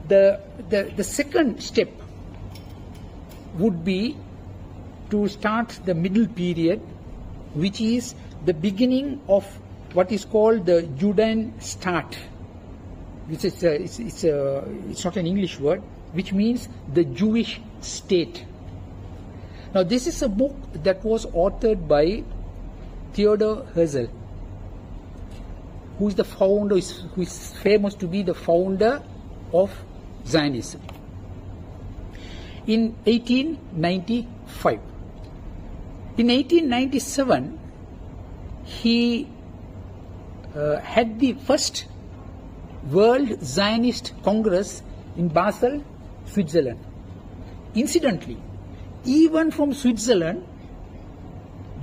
The second step would be to start the middle period, which is the beginning of what is called the Judean start, which is it's not an English word, which means the Jewish state. Now, this is a book that was authored by Theodor Herzl, who is the founder, who is famous to be the founder of Zionism, in 1895. In 1897, he had the first World Zionist Congress in Basel, Switzerland. Incidentally, even from Switzerland,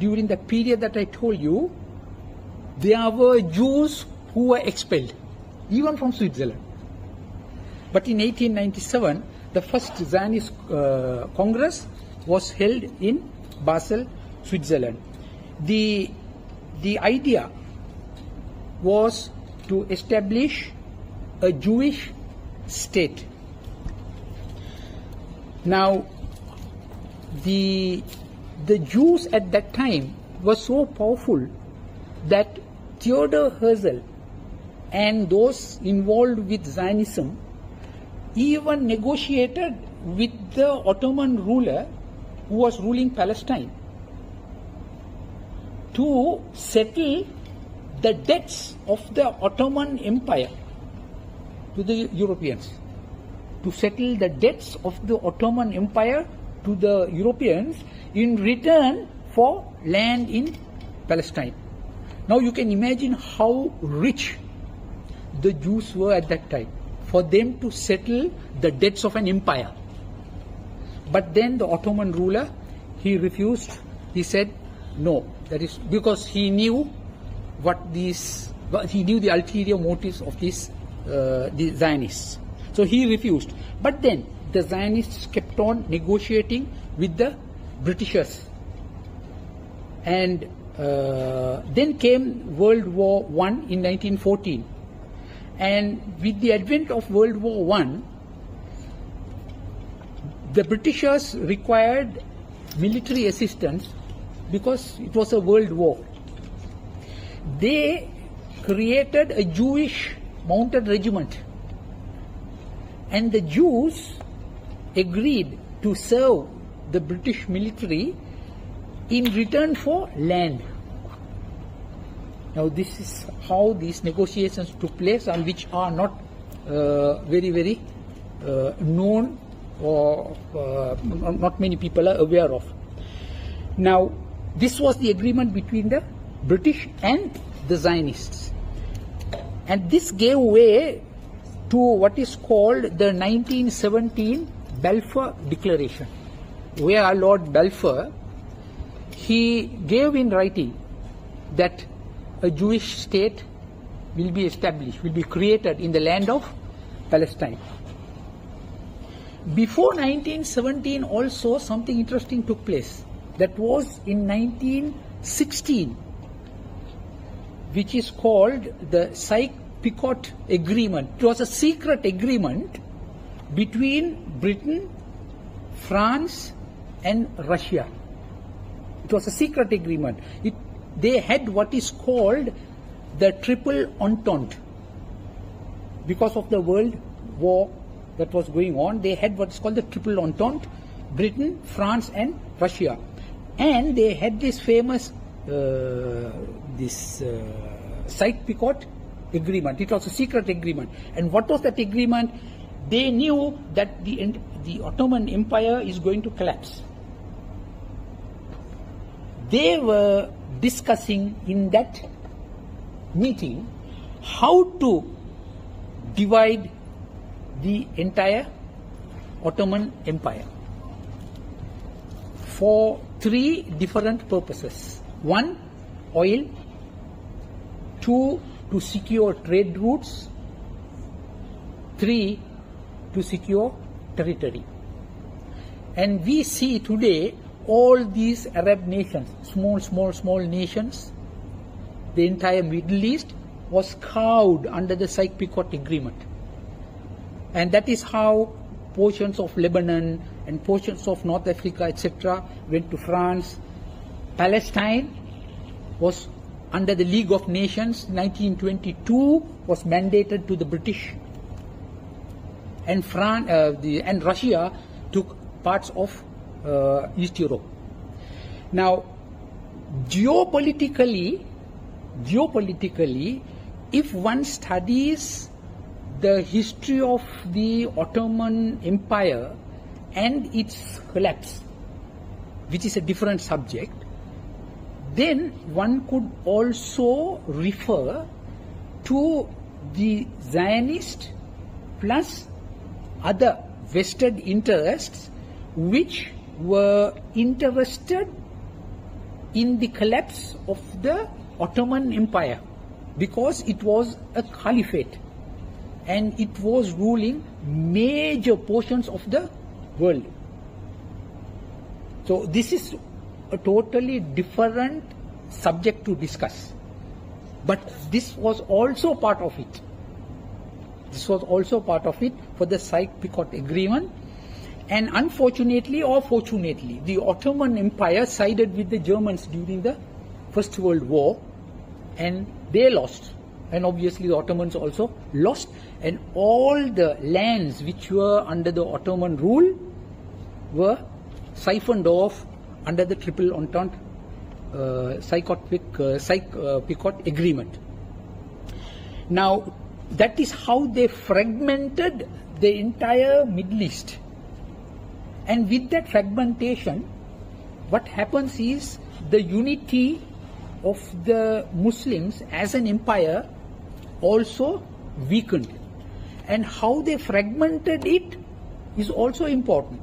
during the period that I told you, there were Jews who were expelled, even from Switzerland. But in 1897, the first Zionist Congress was held in Basel, Switzerland. The idea was to establish a Jewish state. Now, the Jews at that time were so powerful that Theodor Herzl and those involved with Zionism even negotiated with the Ottoman ruler who was ruling Palestine to settle the debts of the Ottoman Empire to the Europeans. To settle the debts of the Ottoman Empire to the Europeans in return for land in Palestine. Now you can imagine how rich the Jews were at that time, for them to settle the debts of an empire. But then the Ottoman ruler, he refused. He said no. That is because he knew he knew the ulterior motives of the Zionists. So he refused. But then the Zionists kept on negotiating with the Britishers. And then came World War I in 1914. And with the advent of World War I, the Britishers required military assistance because it was a world war. They created a Jewish mounted regiment. And the Jews agreed to serve the British military in return for land. Now this is how these negotiations took place, and which are not very known, or not many people are aware of. Now this was the agreement between the British and the Zionists, and this gave way to what is called the 1917 Balfour Declaration, where Lord Balfour, he gave in writing that a Jewish state will be established, will be created in the land of Palestine. Before 1917 also something interesting took place. That was in 1916, which is called the Sykes-Picot Agreement. It was a secret agreement between Britain, France and Russia. It was a secret agreement. They had what is called the Triple Entente. Because of the world war that was going on, they had what is called the Triple Entente, Britain, France and Russia. And they had this famous Sykes-Picot agreement. It was a secret agreement. And what was that agreement? They knew that the Ottoman Empire is going to collapse. They were discussing in that meeting how to divide the entire Ottoman Empire for three different purposes. One, oil. Two, to secure trade routes. Three, to secure territory. And we see today all these Arab nations, small nations, the entire Middle East was cowed under the Sykes-Picot Agreement. And that is how portions of Lebanon and portions of North Africa, etc., went to France. Palestine was under the League of Nations, 1922, was mandated to the British. And and Russia took parts of East Europe. Now, geopolitically, if one studies the history of the Ottoman Empire and its collapse, which is a different subject, then one could also refer to the Zionist plus other vested interests which were interested in the collapse of the Ottoman Empire, because it was a caliphate and it was ruling major portions of the world. So this is a totally different subject to discuss. But this was also part of it. This was also part of it for the Sykes-Picot Agreement. And unfortunately or fortunately, the Ottoman Empire sided with the Germans during the First World War, and they lost. And obviously the Ottomans also lost, and all the lands which were under the Ottoman rule were siphoned off under the Triple Entente Sykes-Picot Agreement. Now, that is how they fragmented the entire Middle East. And with that fragmentation, what happens is the unity of the Muslims as an empire also weakened. And how they fragmented it is also important.